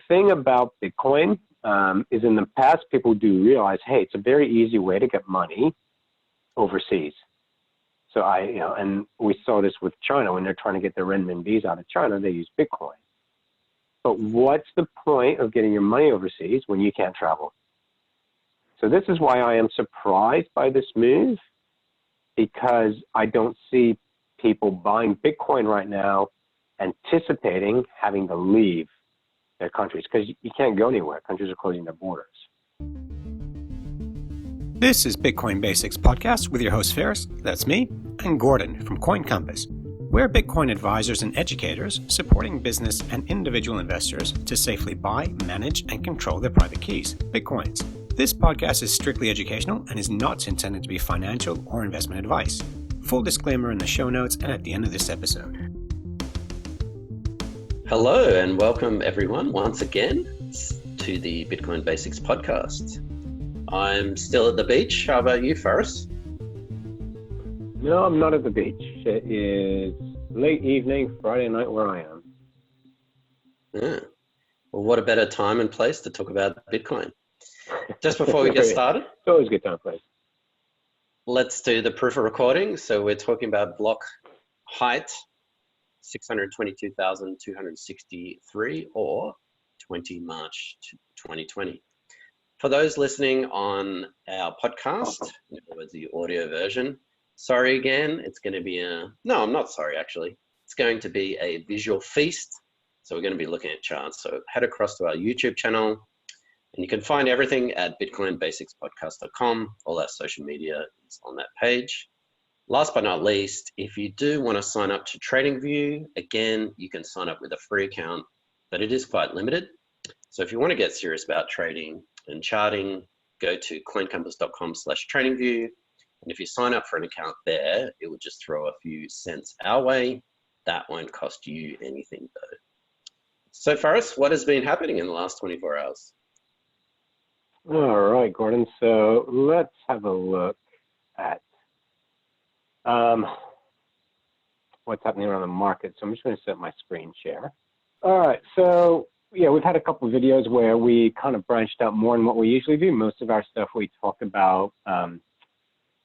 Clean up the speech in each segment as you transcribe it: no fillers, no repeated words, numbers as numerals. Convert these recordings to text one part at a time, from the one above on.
thing about Bitcoin is in the past, people do realize, hey, it's a very easy way to get money overseas. So and we saw this with China when they're trying to get their renminbis out of China, they use Bitcoin. But what's the point of getting your money overseas when you can't travel? So this is why I am surprised by this move, because I don't see people buying Bitcoin right now anticipating having to leave their countries, because you can't go anywhere. Countries are closing their borders. This is Bitcoin Basics Podcast with your host Ferris, that's me, and Gordon from Coin Compass. We're Bitcoin advisors and educators supporting business and individual investors to safely buy, manage, and control their private keys, Bitcoins. This podcast is strictly educational and is not intended to be financial or investment advice. Full disclaimer in the show notes and at the end of this episode. Hello and welcome everyone once again to the Bitcoin Basics Podcast. I'm still at the beach. How about you, Ferris? No, I'm not at the beach. It is late evening, Friday night where I am. Yeah. Well, what a better time and place to talk about Bitcoin. Just before we get started, it's always a good time and place. Let's do the proof of recording. So we're talking about block height, 622,263 or 20 March 2020. For those listening on our podcast, in other words, the audio version, sorry again, it's going to be no, I'm not sorry actually. It's going to be a visual feast. So we're going to be looking at charts. So head across to our YouTube channel and you can find everything at bitcoinbasicspodcast.com. All our social media is on that page. Last but not least, if you do want to sign up to TradingView, again, you can sign up with a free account, but it is quite limited. So if you want to get serious about trading and charting, go to coincompass.com/tradingview. And if you sign up for an account there, it will just throw a few cents our way. That won't cost you anything though. So Ferris, what has been happening in the last 24 hours? All right, Gordon. So let's have a look at what's happening around the market. So I'm just going to set my screen share. All right. So yeah, we've had a couple of videos where we kind of branched out more than what we usually do. Most of our stuff we talk about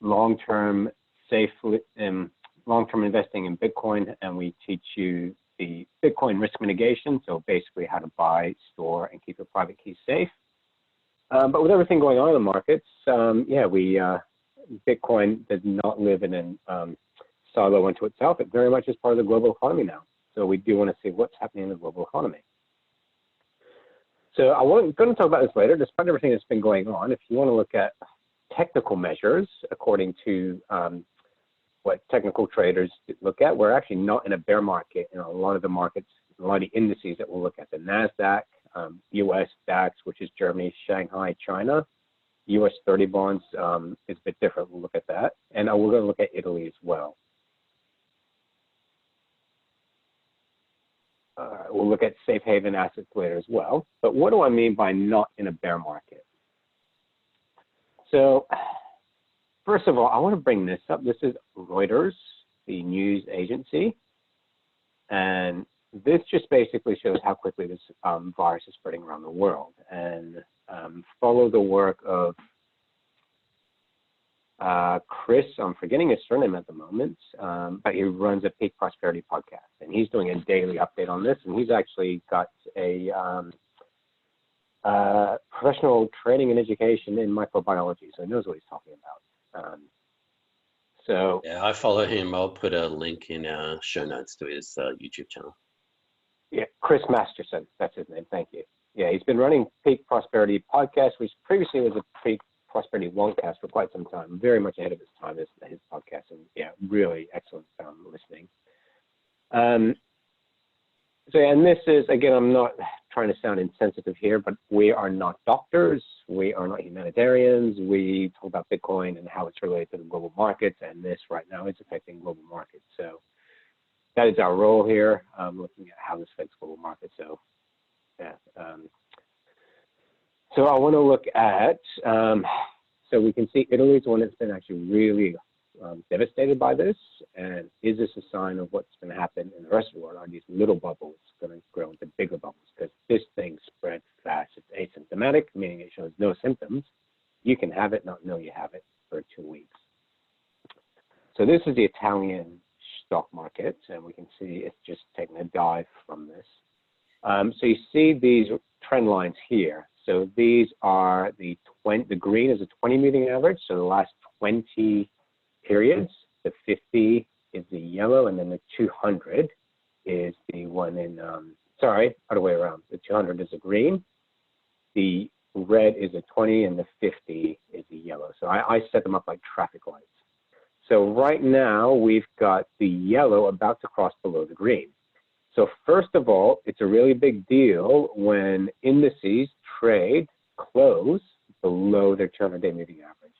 long-term investing in Bitcoin, and we teach you the Bitcoin risk mitigation. So basically how to buy, store, and keep your private keys safe. But with everything going on in the markets, Bitcoin does not live in a silo unto itself. It very much is part of the global economy now. So we do want to see what's happening in the global economy. So I'm going to talk about this later. Despite everything that's been going on, if you want to look at technical measures, according to what technical traders look at, we're actually not in a bear market in a lot of the markets, a lot of the indices that we'll look at, the NASDAQ, US DAX, which is Germany, Shanghai, China, US 30 bonds is a bit different. We'll look at that. And we're going to look at Italy as well. We'll look at safe haven assets later as well. But what do I mean by not in a bear market? So first of all, I want to bring this up. This is Reuters, the news agency. And this just basically shows how quickly this virus is spreading around the world. And follow the work of Chris, I'm forgetting his surname at the moment, but he runs a Peak Prosperity podcast. And he's doing a daily update on this. And he's actually got a professional training and education in microbiology. So he knows what he's talking about. Yeah, I follow him. I'll put a link in our show notes to his YouTube channel. Yeah, Chris Masterson, that's his name. Thank you. Yeah, he's been running Peak Prosperity podcast, which previously was a Peak Prosperity Longcast for quite some time. Very much ahead of his time, his podcast, and yeah, really excellent listening. And this is, again, I'm not trying to sound insensitive here, but we are not doctors. We are not humanitarians. We talk about Bitcoin and how it's related to the global markets, and this right now is affecting global markets. So that is our role here, looking at how this affects global markets. So, yeah. So I want to look at, so we can see Italy is one that's been actually really devastated by this? And is this a sign of what's going to happen in the rest of the world? Are these little bubbles going to grow into bigger bubbles? Because this thing spreads fast. It's asymptomatic, meaning it shows no symptoms. You can have it, not know you have it for 2 weeks. So this is the Italian stock market, and we can see it's just taking a dive from this. So you see these trend lines here. So these are the green is a 20 moving average. So the last 20 periods, the 50 is the yellow, and then the 200 is the one in, sorry, other way around. The 200 is the green, the red is a 20, and the 50 is the yellow. So I set them up like traffic lights. So right now we've got the yellow about to cross below the green. So first of all, it's a really big deal when indices close below their 200-day moving average.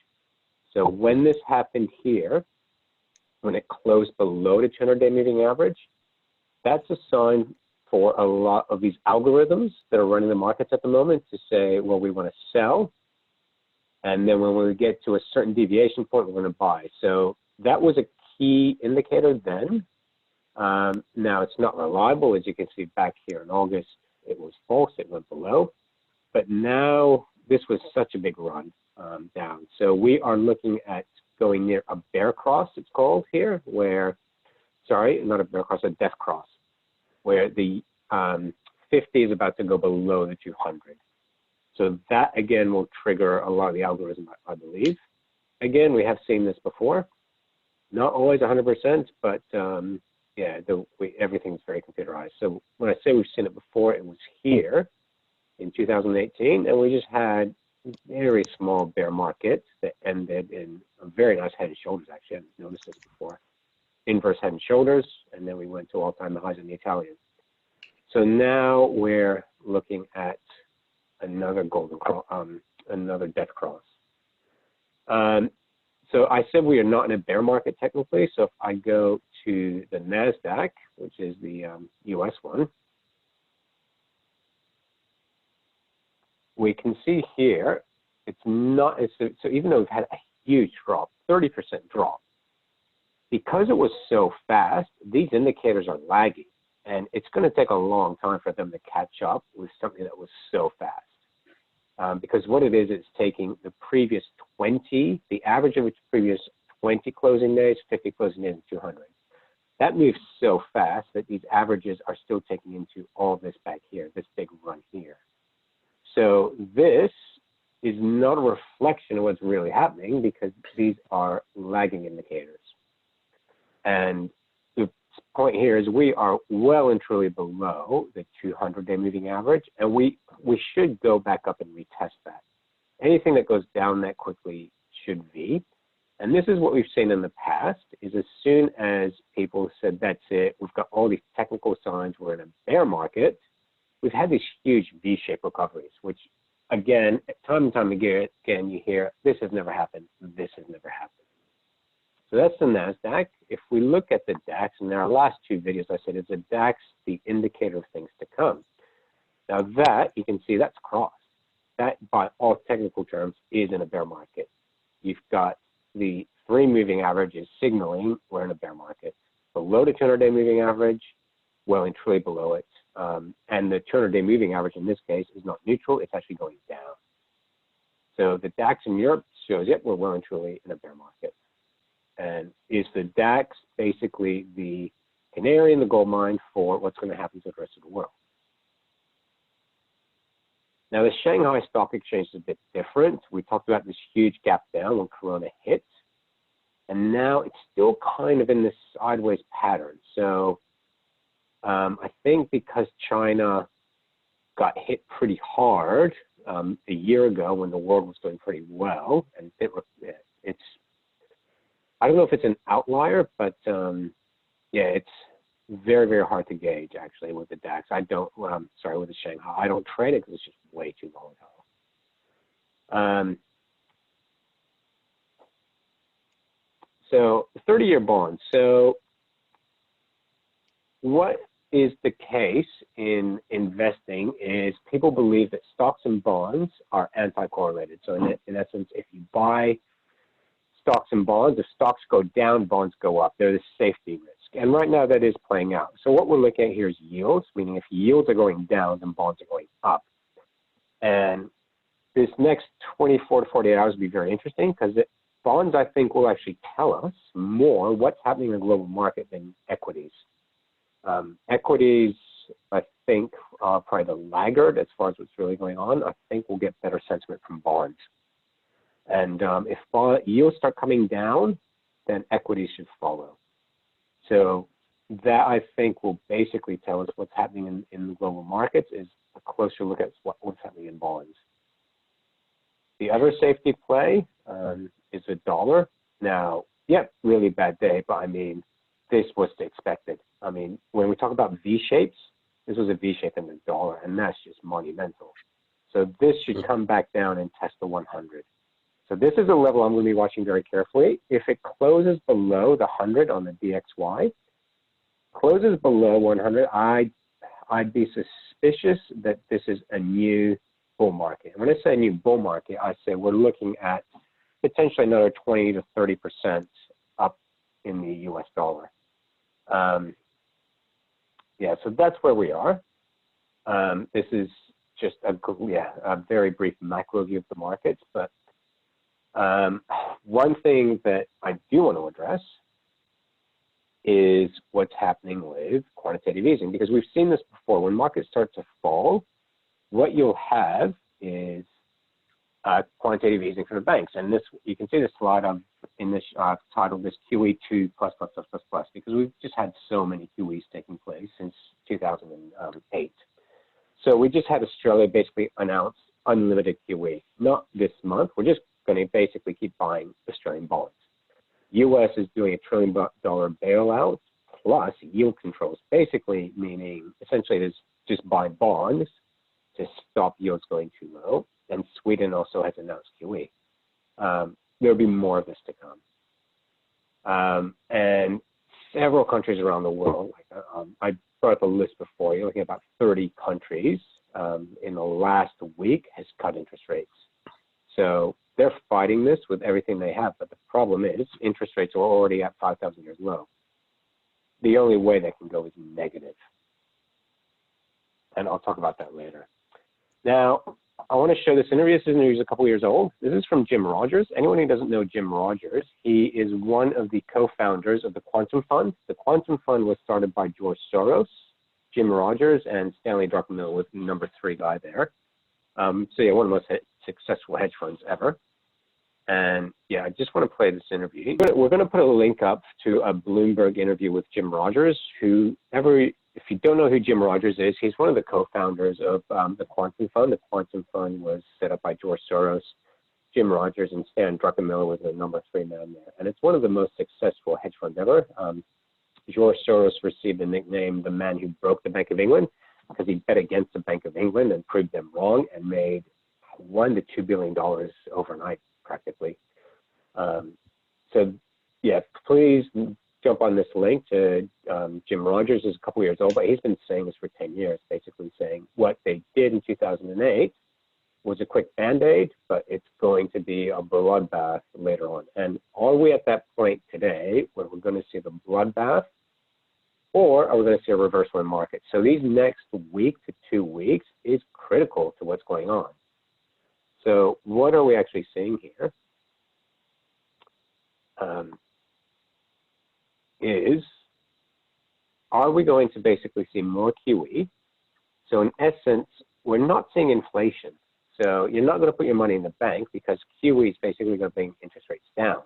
So when this happened here, when it closed below the 200-day moving average, that's a sign for a lot of these algorithms that are running the markets at the moment to say, well, we want to sell. And then when we get to a certain deviation point, we're going to buy. So that was a key indicator then. Now it's not reliable. As you can see back here in August, it was false. It went below. But now this was such a big run down. So we are looking at going near a bear cross, it's called here, where, sorry, not a bear cross, a death cross, where the 50 is about to go below the 200. So that, again, will trigger a lot of the algorithm, I believe. Again, we have seen this before. Not always 100%, but yeah, everything's very computerized. So when I say we've seen it before, it was here in 2018, and we just had very small bear market that ended in a very nice head and shoulders. Actually, I hadn't noticed this before. Inverse head and shoulders, and then we went to all-time highs in the Italian. So now we're looking at another golden cross, another death cross. So I said we are not in a bear market technically. So if I go to the NASDAQ, which is the US one, we can see here, it's not, so even though we've had a huge drop, 30% drop, because it was so fast, these indicators are lagging, and it's going to take a long time for them to catch up with something that was so fast. Because what it is, it's taking the previous 20, the average of its previous 20 closing days, 50 closing days, and 200. That moves so fast that these averages are still taking into all this back here, this big run here. So this is not a reflection of what's really happening because these are lagging indicators. And the point here is we are well and truly below the 200-day moving average, and we should go back up and retest that. Anything that goes down that quickly should V. And this is what we've seen in the past, is as soon as people said, that's it, we've got all these technical signs, we're in a bear market, we've had these huge V-shaped recoveries, which again, time and time again, you hear, this has never happened, this has never happened. So that's the NASDAQ. If we look at the DAX, and in our last two videos, I said, is the DAX the indicator of things to come? Now that, you can see that's crossed. That, by all technical terms, is in a bear market. You've got the 3 moving average is signaling we're in a bear market. Below the 200-day moving average, well and truly below it. And the 200-day moving average in this case is not neutral, it's actually going down. So the DAX in Europe shows, yep, we're well and truly in a bear market. And is the DAX basically the canary in the gold mine for what's going to happen to the rest of the world? Now, the Shanghai Stock Exchange is a bit different. We talked about this huge gap down when Corona hit, and now it's still kind of in this sideways pattern. So I think because China got hit pretty hard a year ago when the world was doing pretty well, and it's, I don't know if it's an outlier, but yeah, it's very, very hard to gauge actually with the DAX. I don't, sorry, with the Shanghai. I don't trade it because it's just way too volatile. So the 30-year bond. So what is the case in investing is people believe that stocks and bonds are anti-correlated. So in essence, if you buy stocks and bonds. If stocks go down, bonds go up. They're the safety risk. And right now that is playing out. So what we're looking at here is yields, meaning if yields are going down, then bonds are going up. And this next 24 to 48 hours will be very interesting because bonds, I think, will actually tell us more what's happening in the global market than equities. Equities, I think, are probably the laggard as far as what's really going on. I think we'll get better sentiment from bonds. And if yields start coming down, then equities should follow. So that, I think, will basically tell us what's happening in the global markets is a closer look at what's happening in bonds. The other safety play is the dollar. Now, yeah, really bad day, but I mean, this was expected. I mean, when we talk about V-shapes, this was a V-shape in the dollar, and that's just monumental. So this should come back down and test the 100. So this is a level I'm going to be watching very carefully. If it closes below the 100 on the DXY, closes below 100, I'd be suspicious that this is a new bull market. And when I say a new bull market, I say we're looking at potentially another 20 to 30% up in the US dollar. Yeah, so that's where we are. This is just a very brief macro view of the markets, but one thing that I do want to address is what's happening with quantitative easing, because we've seen this before. When markets start to fall, what you'll have is quantitative easing for the banks. And this, you can see the slide in this titled this QE2 plus, because we've just had so many QEs taking place since 2008. So we just had Australia basically announce unlimited QE. Not this month. We're just going to basically keep buying Australian bonds. US is doing $1 trillion bailout plus yield controls, basically meaning essentially it is just buy bonds to stop yields going too low. And Sweden also has announced QE. There'll be more of this to come. And several countries around the world, I brought up a list before, you're looking at about 30 countries in the last week has cut interest rates. So they're fighting this with everything they have, but the problem is interest rates are already at 5,000 years low. The only way they can go is negative. And I'll talk about that later. Now, I want to show this interview. This interview is a couple years old. This is from Jim Rogers. Anyone who doesn't know Jim Rogers, he is one of the co-founders of the Quantum Fund. The Quantum Fund was started by George Soros, Jim Rogers, and Stanley Druckenmiller was the number 3 guy there. So yeah, one of the most successful hedge funds ever. And yeah, I just want to play this interview. We're going to put a link up to a Bloomberg interview with Jim Rogers, if you don't know who Jim Rogers is, he's one of the co-founders of the Quantum Fund. The Quantum Fund was set up by George Soros, Jim Rogers, and Stan Druckenmiller was the number 3 man there. And it's one of the most successful hedge funds ever. George Soros received the nickname the man who broke the Bank of England because he bet against the Bank of England and proved them wrong and made $1 to $2 billion overnight practically. So yeah, please jump on this link to Jim Rogers. Is a couple years old, but he's been saying this for 10 years, basically saying what they did in 2008 was a quick Band-Aid, but it's going to be a bloodbath later on. And are we at that point today where we're going to see the bloodbath, or are we going to see a reversal in market? So these next week to 2 weeks is critical to what's going on. So what are we actually seeing here? Are we going to basically see more QE? So in essence, we're not seeing inflation. So you're not going to put your money in the bank because QE is basically going to bring interest rates down.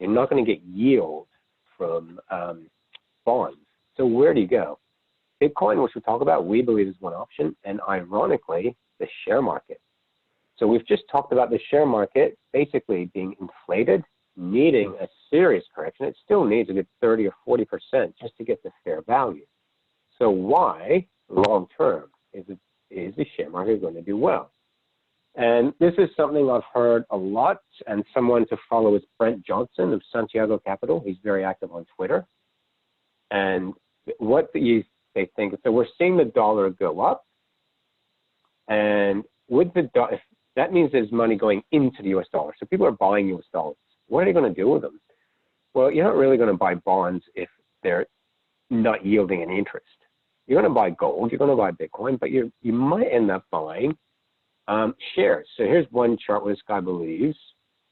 You're not going to get yield from bonds. So where do you go? Bitcoin, which we'll talk about, we believe is one option, and ironically, the share market. So we've just talked about the share market basically being inflated, needing a serious correction. It still needs a good 30 or 40% just to get to fair value. So why, long term, is the share market going to do well? And this is something I've heard a lot, and someone to follow is Brent Johnson of Santiago Capital. He's very active on Twitter. And what they think, so we're seeing the dollar go up, and with the that means there's money going into the US dollar. So people are buying US dollars. what are you going to do with them? Well, you're not really going to buy bonds if they're not yielding any interest. You're going to buy gold, you're going to buy Bitcoin, but you might end up buying shares. So here's one chart where this guy believes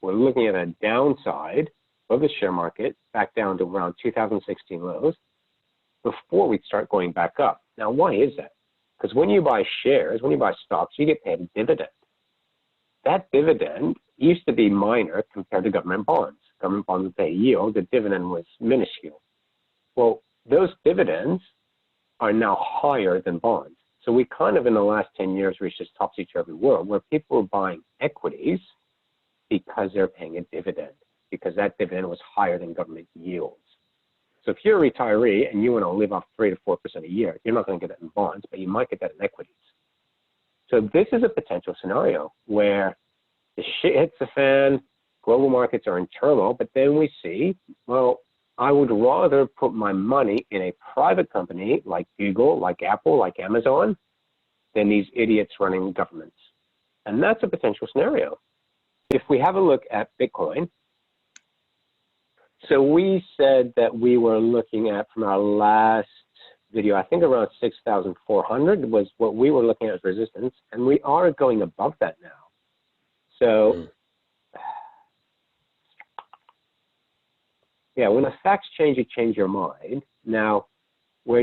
we're looking at a downside of the share market back down to around 2016 lows before we start going back up. Now, why is that? Because when you buy shares, when you buy stocks, you get paid a dividend. That dividend used to be minor compared to government bonds. Government bonds would pay yield, the dividend was minuscule. Well, those dividends are now higher than bonds. So we kind of, in the last 10 years, reached this topsy-turvy world where people are buying equities because they're paying a dividend, because that dividend was higher than government yields. So if you're a retiree and you want to live off 3 to 4% a year, you're not going to get that in bonds, but you might get that in equities. So this is a potential scenario where the shit hits the fan, global markets are in turmoil, but then we see, well, I would rather put my money in a private company like Google, like Apple, like Amazon, than these idiots running governments. And that's a potential scenario. If we have a look at Bitcoin, so we said that we were looking at, from our last video, I think around 6,400 was what we were looking at as resistance, and we are going above that now. So, yeah, when the facts change, you change your mind. Now, we're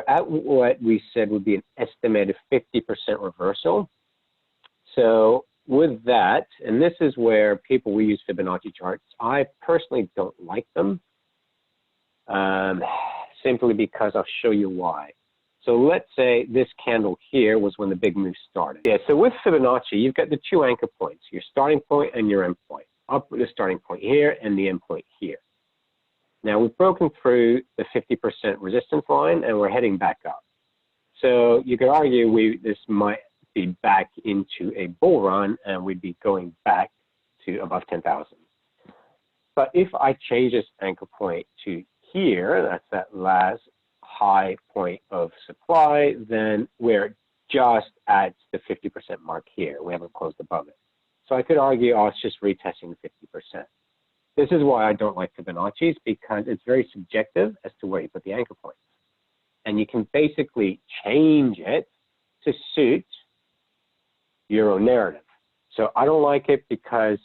at what we said would be an estimated 50% reversal. So with that, and this is where people will use Fibonacci charts. I personally don't like them, simply because I'll show you why. So let's say this candle here was when the big move started. Yeah, so with Fibonacci, you've got the two anchor points, your starting point and your end point. Up with the starting point here and the end point here. Now we've broken through the 50% resistance line and we're heading back up. So you could argue this might be back into a bull run and we'd be going back to above 10,000. But if I change this anchor point to here, that's that last high point of supply, then we're just at the 50% mark here. We haven't closed above it. So I could argue, oh, it's just retesting 50%. This is why I don't like Fibonacci's, because it's very subjective as to where you put the anchor points. And you can basically change it to suit your own narrative. So I don't like it because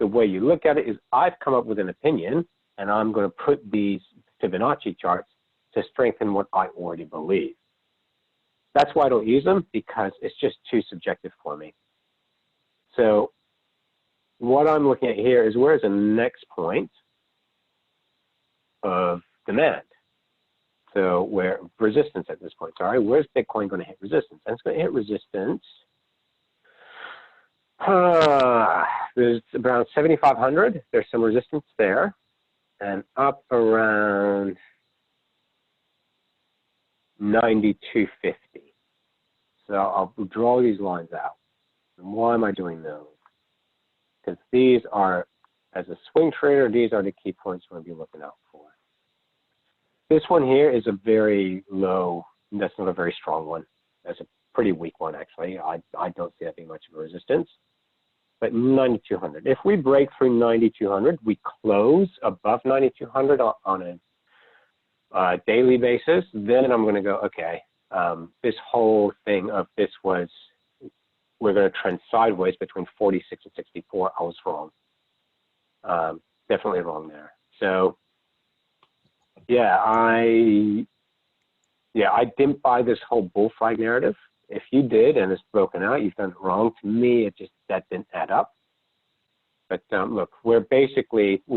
the way you look at it is I've come up with an opinion and I'm going to put these Fibonacci charts to strengthen what I already believe. That's why I don't use them, because it's just too subjective for me. So what I'm looking at here is where's the next point of demand? So where resistance at this point, sorry, where's Bitcoin going to hit resistance? And it's going to hit resistance. There's around 7,500. There's some resistance there. And up around 9,250. So I'll draw these lines out. And why am I doing those? Because these are, as a swing trader, these are the key points we're going to be looking out for. This one here is a very low, that's not a very strong one. That's a pretty weak one, actually. I don't see that being much of a resistance. But 9,200. If we break through 9,200, we close above 9,200 on a daily basis, then I'm going to go, okay, this whole thing of this was, we're going to trend sideways between 46 and 64. I was wrong. Definitely wrong there. So, yeah, I didn't buy this whole bull flag narrative. If you did and it's broken out, you've done it wrong. To me, that didn't add up. But look, we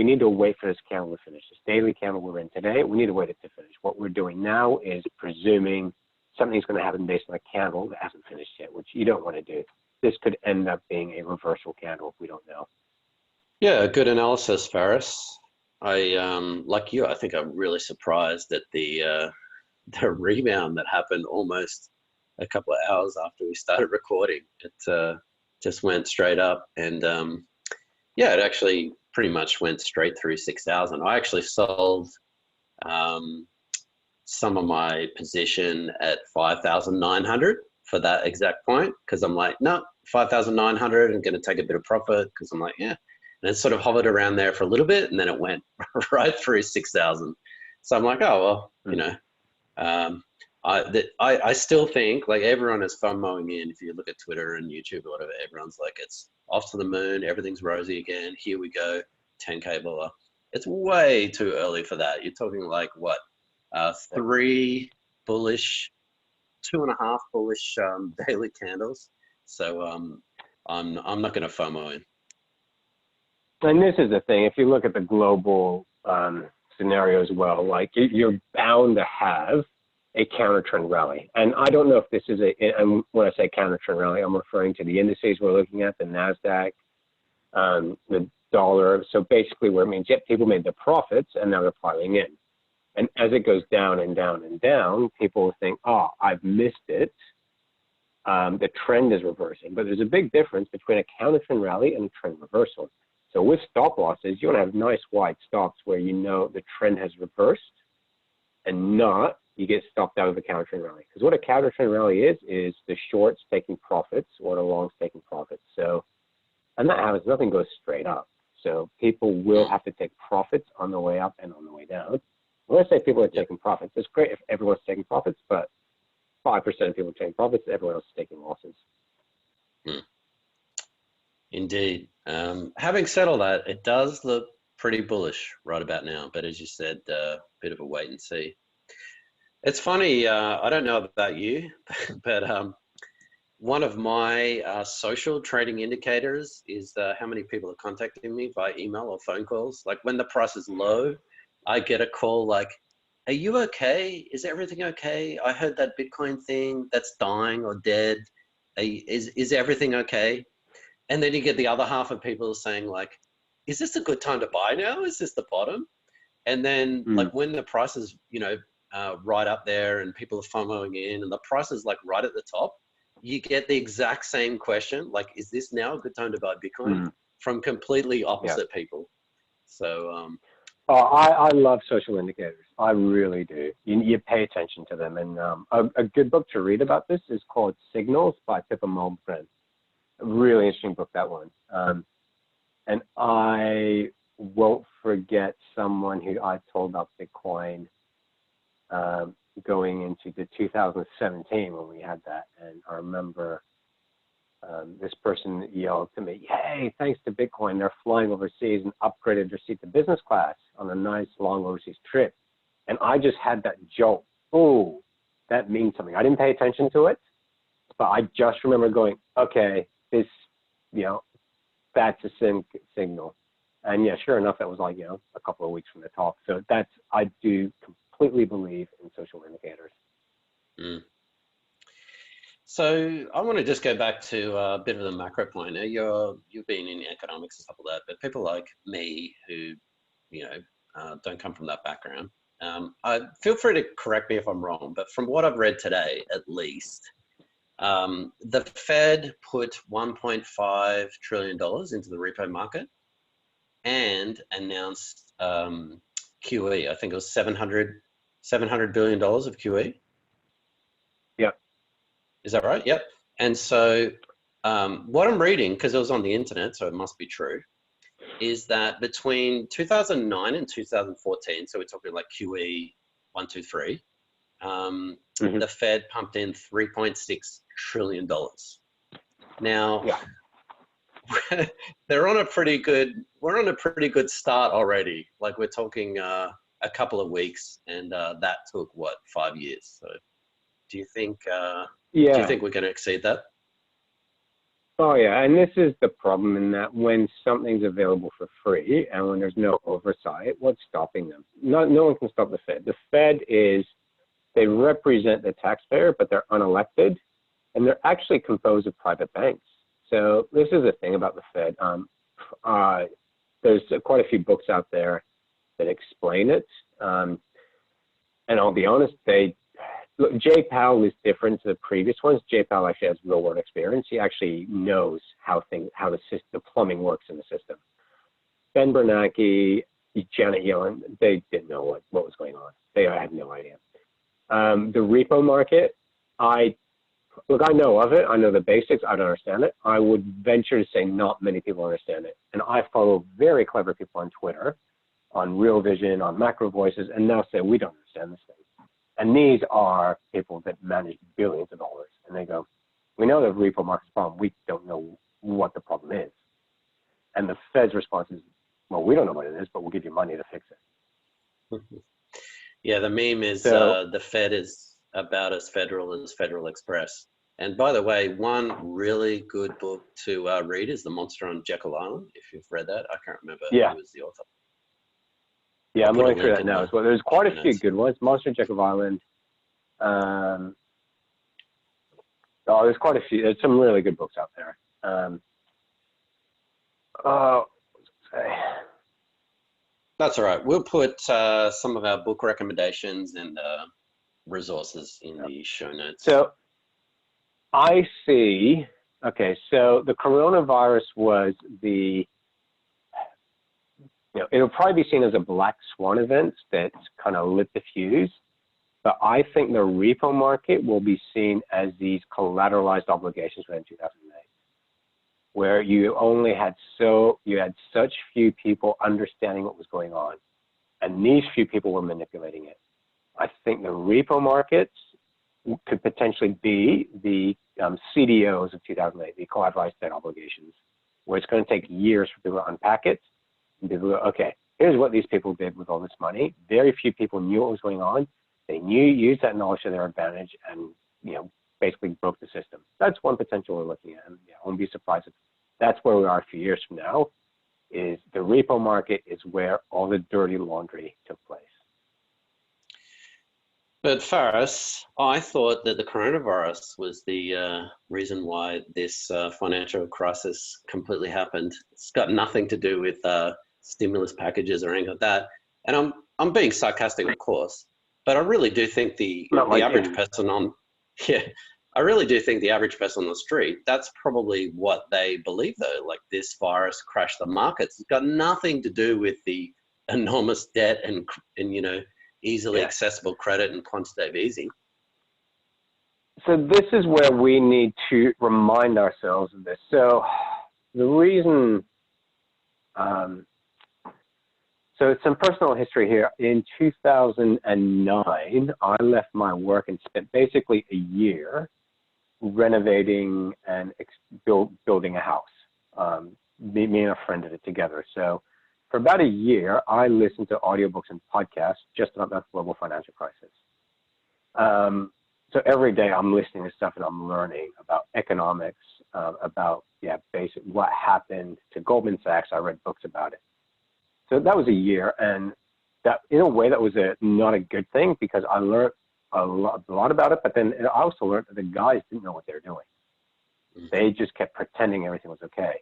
need to wait for this candle to finish. This daily candle we're in today, we need to wait it to finish. What we're doing now is presuming something's going to happen based on a candle that hasn't finished yet, which you don't want to do. This could end up being a reversal candle if we don't know. Yeah, good analysis, Faris. Like you, I think I'm really surprised at the rebound that happened almost a couple of hours after we started recording. It just went straight up, and yeah, it actually pretty much went straight through 6,000. I actually sold some of my position at 5,900 for that exact point, because I'm like, no, 5,900, I'm going to take a bit of profit, because I'm like, yeah, and it sort of hovered around there for a little bit, and then it went right through 6,000. So I'm like, oh well, you know, I still think like everyone is FOMOing in. If you look at Twitter and YouTube or whatever, everyone's like, it's off to the moon, everything's rosy again. Here we go, 10K blah. It's way too early for that. You're talking like what, 3 bullish, 2.5 bullish daily candles. So I'm not going to FOMO in. And this is the thing. If you look at the global scenario as well, like you're bound to have a counter trend rally. And I don't know if this is and when I say counter trend rally, I'm referring to the indices we're looking at, the NASDAQ, the dollar. So basically where it means, yep, people made the profits and now they're piling in. And as it goes down and down and down, people will think, oh, I've missed it. The trend is reversing. But there's a big difference between a counter trend rally and a trend reversal. So with stop losses, you want to have nice wide stops where you know the trend has reversed and not you get stopped out of the counter trend rally. Because what a counter trend rally is the shorts taking profits or the longs taking profits. So, and that happens, nothing goes straight up. So people will have to take profits on the way up and on the way down. When I say people are taking profits, it's great if everyone's taking profits, but 5% of people are taking profits, everyone else is taking losses. Indeed. Having said all that, it does look pretty bullish right about now, but as you said, a bit of a wait and see. It's funny, I don't know about you, but one of my social trading indicators is how many people are contacting me via email or phone calls. Like when the price is low, I get a call like, are you okay? Is everything okay? I heard that Bitcoin thing that's dying or dead. Is everything okay? And then you get the other half of people saying like, is this a good time to buy now? Is this the bottom? And then like when the price is, you know, right up there and people are FOMOing in and the price is like right at the top, you get the exact same question. Like, is this now a good time to buy Bitcoin? From completely opposite people. So, I love social indicators. I really do. You pay attention to them. And a good book to read about this is called Signals by Pippa Malmgren. A really interesting book, that one. And I won't forget someone who I told about Bitcoin going into the 2017 when we had that. And I remember this person yelled to me, hey, thanks to Bitcoin, they're flying overseas and upgraded their seat to business class on a nice long overseas trip. And I just had that jolt. Oh, that means something. I didn't pay attention to it, but I just remember going, okay, this, you know, that's a signal. And yeah, sure enough, that was like, you know, a couple of weeks from the talk. So that's, I do completely believe in social indicators. So I want to just go back to a bit of the macro point. Now you've been in economics and stuff like that, but people like me who, you know, don't come from that background, I feel free to correct me if I'm wrong, but from what I've read today, at least, the Fed put $1.5 trillion into the repo market and announced QE. I think it was $700 billion of QE. Yep. Is that right? Yep. And so what I'm reading, because it was on the internet, so it must be true, is that between 2009 and 2014, so we're talking like QE 1, 2, 3, the Fed pumped in $3.6 trillion. Now, we're on a pretty good start already. Like we're talking a couple of weeks, and that took what, 5 years. So do you think we're going to exceed that? Oh yeah, and this is the problem in that when something's available for free and when there's no oversight, what's stopping them? No one can stop the Fed. The Fed they represent the taxpayer, but they're unelected, and they're actually composed of private banks. So this is the thing about the Fed. There's quite a few books out there that explain it, and I'll be honest, Jay Powell is different to the previous ones. Jay Powell actually has real world experience. He actually knows how the plumbing works in the system. Ben Bernanke, Janet Yellen, they didn't know what was going on. They had no idea. The repo market, I look, I know of it. I know the basics. I don't understand it. I would venture to say not many people understand it. And I follow very clever people on Twitter, on Real Vision, on Macro Voices, and they'll say, we don't understand this thing. And these are people that manage billions of dollars. And they go, we know the repo market's a problem. We don't know what the problem is. And the Fed's response is, well, we don't know what it is, but we'll give you money to fix it. Yeah, the meme is the Fed is about as Federal Express. And by the way, one really good book to read is The Monster on Jekyll Island. If you've read that, I can't remember who was the author. Yeah, I'm going through that now as well. There's quite a few good ones. Monster on Jekyll Island. There's quite a few. There's some really good books out there. That's all right. We'll put some of our book recommendations and resources in the show notes. So I see. Okay, so the coronavirus was it'll probably be seen as a black swan event that kind of lit the fuse. But I think the repo market will be seen as these collateralized obligations in 2008, where you had such few people understanding what was going on, and these few people were manipulating it. I think the repo markets could potentially be the CDOs of 2008, the collateralized debt obligations, where it's going to take years for people to unpack it. And people go, okay, here's what these people did with all this money. Very few people knew what was going on. They used that knowledge to their advantage and, basically broke the system. That's one potential we're looking at. And I won't be surprised if that's where we are a few years from now, is the repo market is where all the dirty laundry took place. But Faris, I thought that the coronavirus was the reason why this financial crisis completely happened. It's got nothing to do with stimulus packages or anything like that. And I'm being sarcastic, of course, but I really do think the average person I really do think the average person on the street, that's probably what they believe though. Like, this virus crashed the markets. It's got nothing to do with the enormous debt and easily accessible credit and quantitative easing. So this is where we need to remind ourselves of this. So the reason, so some personal history here. In 2009, I left my work and spent basically a year renovating and building a house. Me and a friend did it together. So for about a year, I listened to audiobooks and podcasts just about the global financial crisis. So every day I'm listening to stuff and I'm learning about economics, about basic what happened to Goldman Sachs. I read books about it. So that was a year, and that in a way that was not a good thing, because I learned a lot about it. But then I also learned that the guys didn't know what they were doing. They just kept pretending everything was okay.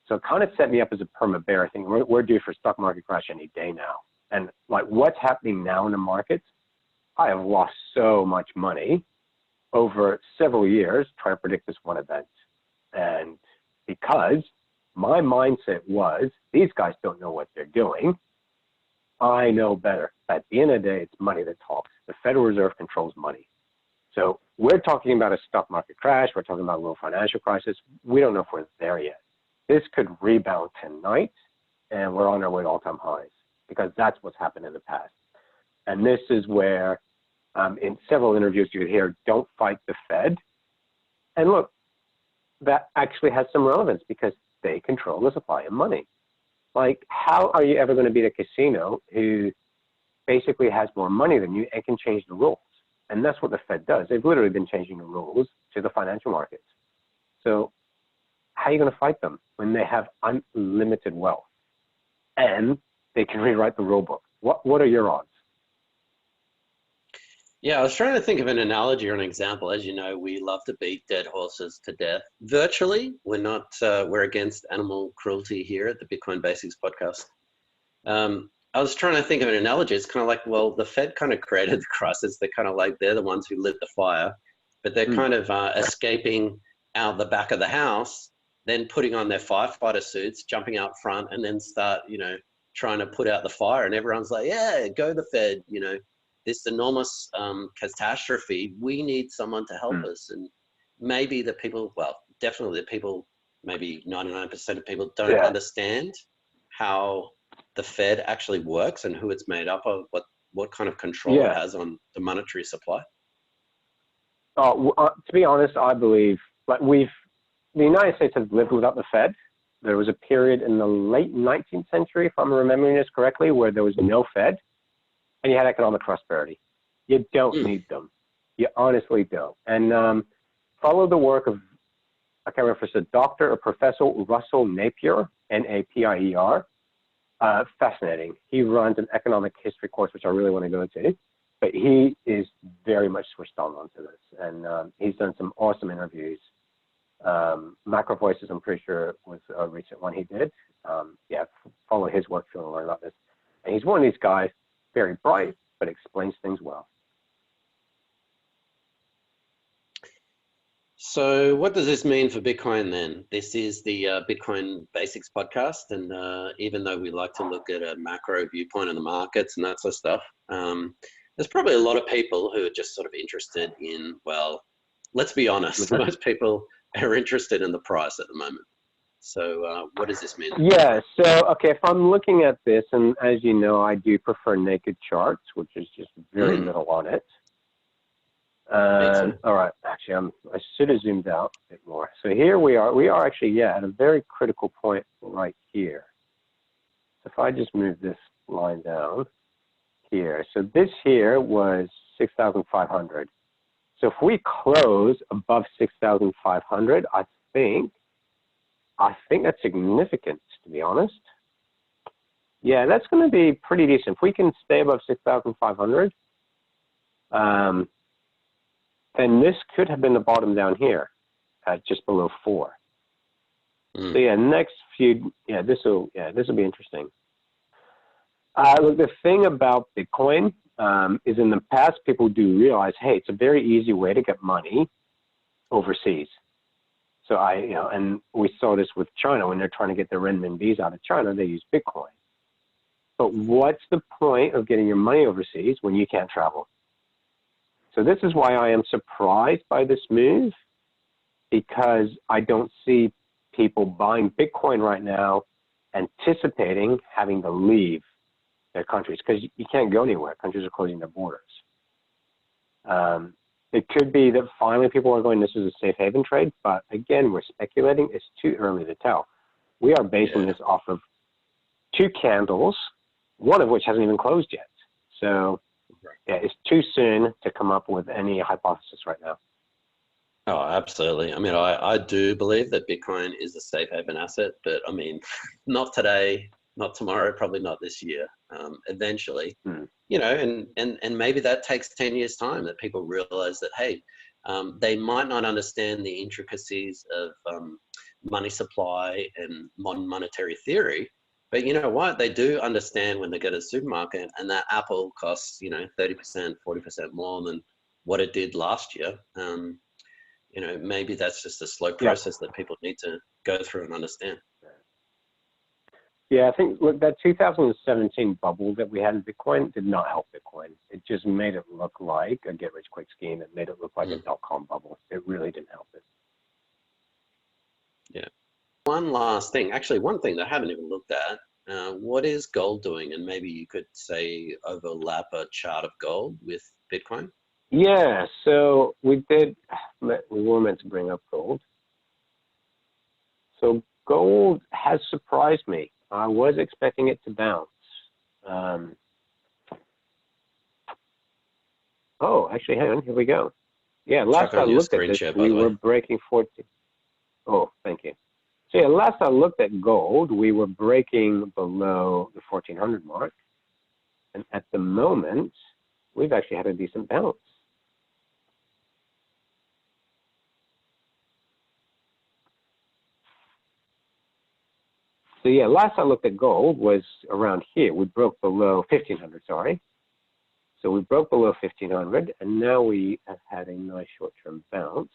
So it kind of set me up as a perma bear. I think we're due for a stock market crash any day now. And like what's happening now in the markets, I have lost so much money over several years trying to predict this one event. And because my mindset was, these guys don't know what they're doing, I know better. At the end of the day, it's money that talks. The Federal Reserve controls money. So we're talking about a stock market crash. We're talking about a global financial crisis. We don't know if we're there yet. This could rebound tonight, and we're on our way to all-time highs, because that's what's happened in the past. And this is where, in several interviews you hear, don't fight the Fed. And look, that actually has some relevance, because they control the supply of money. Like, how are you ever going to beat a casino who basically has more money than you and can change the rules? And that's what the Fed does. They've literally been changing the rules to the financial markets. So how are you going to fight them when they have unlimited wealth and they can rewrite the rule book? What are your odds? Yeah, I was trying to think of an analogy or an example. As you know, we love to beat dead horses to death. Virtually, we're against animal cruelty here at the Bitcoin Basics podcast. I was trying to think of an analogy. It's kind of like, well, the Fed kind of created the crisis. They're kind of like, they're the ones who lit the fire, but they're kind of escaping out the back of the house, then putting on their firefighter suits, jumping out front, and then start, trying to put out the fire. And everyone's like, yeah, go the Fed, this enormous catastrophe. We need someone to help us. And maybe the people, well, definitely the people, maybe 99% of people don't understand how the Fed actually works and who it's made up of, what kind of control it has on the monetary supply? To be honest, I believe the United States has lived without the Fed. There was a period in the late 19th century, if I'm remembering this correctly, where there was no Fed and you had economic prosperity. You don't need them. You honestly don't. And follow the work of, I can't remember if it's a doctor or Professor Russell Napier, Napier. Fascinating. He runs an economic history course, which I really want to go into. But he is very much switched on onto this. And he's done some awesome interviews. Macro Voices, I'm pretty sure, was a recent one he did. Follow his work if you want to learn about this. And he's one of these guys, very bright, but explains things well. So what does this mean for Bitcoin then? This is the Bitcoin Basics podcast. And even though we like to look at a macro viewpoint on the markets and that sort of stuff, there's probably a lot of people who are just sort of interested in, well, let's be honest, most people are interested in the price at the moment. So what does this mean? Yeah, so, okay, if I'm looking at this, and as you know, I do prefer naked charts, which is just very little on it. All right, actually, I should have zoomed out a bit more. So here we are actually, at a very critical point right here. So if I just move this line down here. So this here was 6,500. So if we close above 6,500, I think that's significant, to be honest. Yeah, that's going to be pretty decent. If we can stay above 6,500, then this could have been the bottom down here at just below 4. So next few, this will be interesting. Look, the thing about Bitcoin is in the past, people do realize, hey, it's a very easy way to get money overseas. So and we saw this with China when they're trying to get their renminbis out of China, they use Bitcoin. But what's the point of getting your money overseas when you can't travel? So this is why I am surprised by this move, because I don't see people buying Bitcoin right now anticipating having to leave their countries, because you can't go anywhere. Countries are closing their borders. It could be that finally people are going, this is a safe haven trade, but again, we're speculating. It's too early to tell. We are basing this off of 2 candles, one of which hasn't even closed yet. So it's too soon to come up with any hypothesis right now. Oh, absolutely. I mean, I do believe that Bitcoin is a safe haven asset, but I mean, not today, not tomorrow, probably not this year. Eventually, and maybe that takes 10 years time, that people realize that, hey, they might not understand the intricacies of money supply and modern monetary theory, but you know what? They do understand when they go to the supermarket and that apple costs, 30%, 40% more than what it did last year. Maybe that's just a slow process that people need to go through and understand. Yeah, I think that 2017 bubble that we had in Bitcoin did not help Bitcoin. It just made it look like a get-rich-quick scheme. It made it look like a dot-com bubble. It really didn't help it. Yeah. One last thing, actually, one thing that I haven't even looked at. What is gold doing? And maybe you could say overlap a chart of gold with Bitcoin. Yeah, so we were meant to bring up gold. So gold has surprised me. I was expecting it to bounce. Actually, hang on, here we go. Yeah, last I looked at this, we were breaking 14. Oh, thank you. So yeah, last I looked at gold, we were breaking below the 1400 mark. And at the moment, we've actually had a decent bounce. So yeah, last I looked at gold was around here. We broke below 1500, sorry. So we broke below 1500, and now we have had a nice short-term bounce.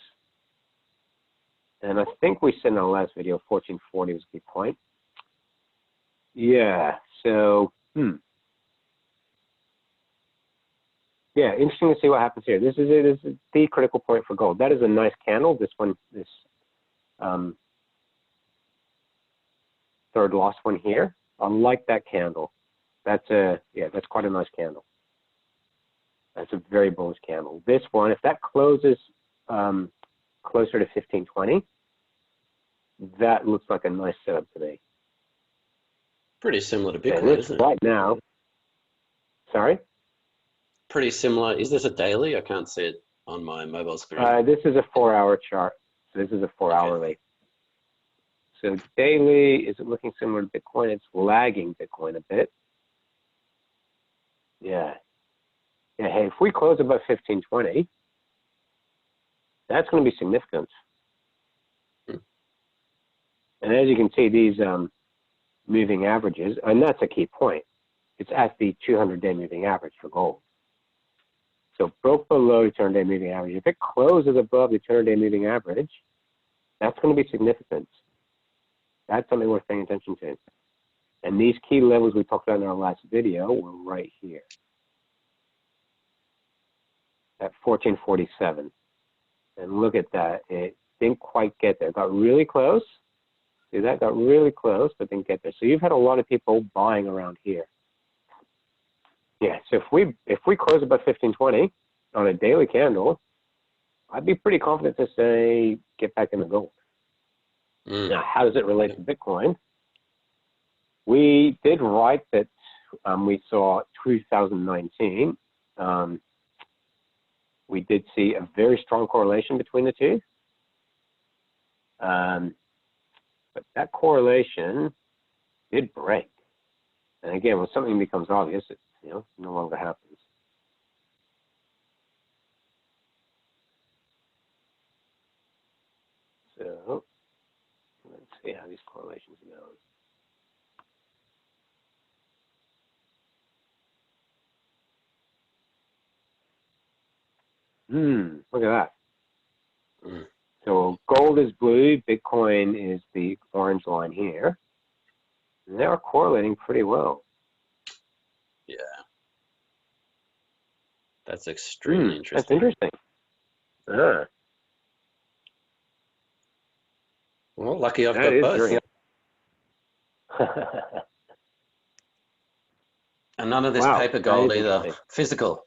And I think we said in our last video, 1440 was a key point. Yeah, so, yeah, interesting to see what happens here. This is it. This is the critical point for gold. That is a nice candle. This one, this third lost one here. I like that candle. That's quite a nice candle. That's a very bullish candle. This one, if that closes closer to 1520, that looks like a nice setup to me. Pretty similar to Bitcoin, isn't it? Right now. Sorry? Pretty similar. Is this a daily? I can't see it on my mobile screen. This is a 4-hour chart. So this is a 4-hourly. So daily, is it looking similar to Bitcoin? It's lagging Bitcoin a bit. Yeah. Yeah, hey, if we close above 1520, that's going to be significant. And as you can see, these moving averages, and that's a key point, it's at the 200-day moving average for gold. So broke below the 200-day moving average. If it closes above the 200-day moving average, that's going to be significant. That's something worth paying attention to. And these key levels we talked about in our last video were right here at 1447. And look at that. It didn't quite get there. It got really close. See that? Got really close, but didn't get there. So you've had a lot of people buying around here. Yeah, so if we close above 1520 on a daily candle, I'd be pretty confident to say get back in the gold. Now, how does it relate to Bitcoin? We did write that we saw 2019. We did see a very strong correlation between the two. But that correlation did break. And again, when something becomes obvious, it no longer happens. So let's see how these correlations go. Look at that. So gold is blue, Bitcoin is the orange line here. And they are correlating pretty well. Yeah. That's extremely interesting. That's interesting. Well, lucky I've got both. And none of this paper gold either. Physical.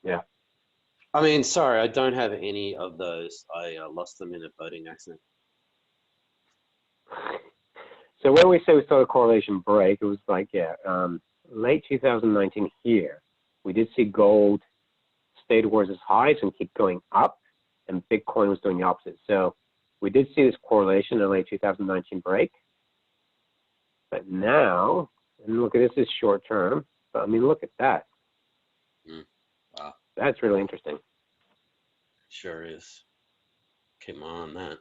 Yeah. I mean, sorry, I don't have any of those. I lost them in a boating accident. So when we say we saw a correlation break, it was like, late 2019 here. We did see gold stay towards its highs and keep going up, and Bitcoin was doing the opposite. So we did see this correlation in late 2019 break. But now, and look at this is short term, but I mean, look at that. Wow. That's really interesting. Sure is. Keep my eye on that.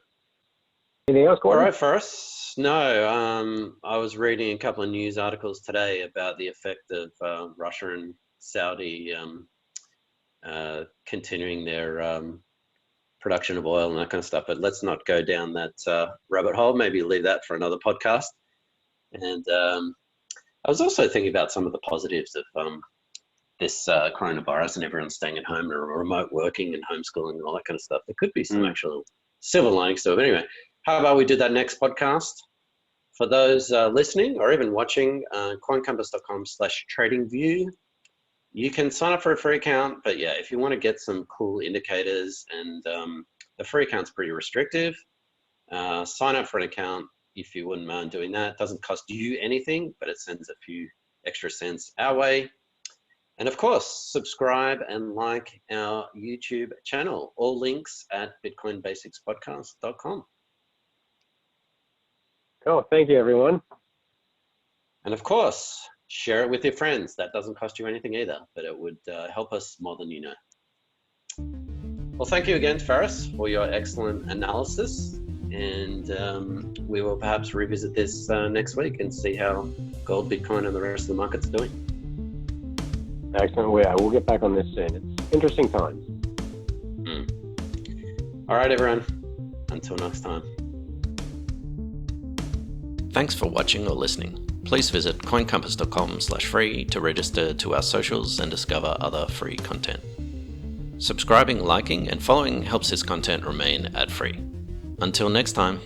Anything else, Gordon? All right, first, no. I was reading a couple of news articles today about the effect of Russia and Saudi continuing their production of oil and that kind of stuff. But let's not go down that rabbit hole. Maybe leave that for another podcast. And I was also thinking about some of the positives of this coronavirus and everyone staying at home and remote working and homeschooling and all that kind of stuff. There could be some actual silver linings to it. But anyway, how about we do that next podcast? For those listening or even watching, coincompass.com/tradingview. You can sign up for a free account, but yeah, if you want to get some cool indicators, and the free account's pretty restrictive, sign up for an account if you wouldn't mind doing that. It doesn't cost you anything, but it sends a few extra cents our way. And of course, subscribe and like our YouTube channel. All links at bitcoinbasicspodcast.com. Cool. Thank you, everyone. And of course, share it with your friends. That doesn't cost you anything either, but it would help us more than you know. Well, thank you again, Ferris, for your excellent analysis. And we will perhaps revisit this next week and see how gold, Bitcoin, and the rest of the markets are doing. Excellent. We'll get back on this soon. It's interesting times. All right, everyone. Until next time. Thanks for watching or listening. please visit coincompass.com/free to register to our socials and discover other free content. Subscribing, liking, and following helps this content remain ad-free. Until next time.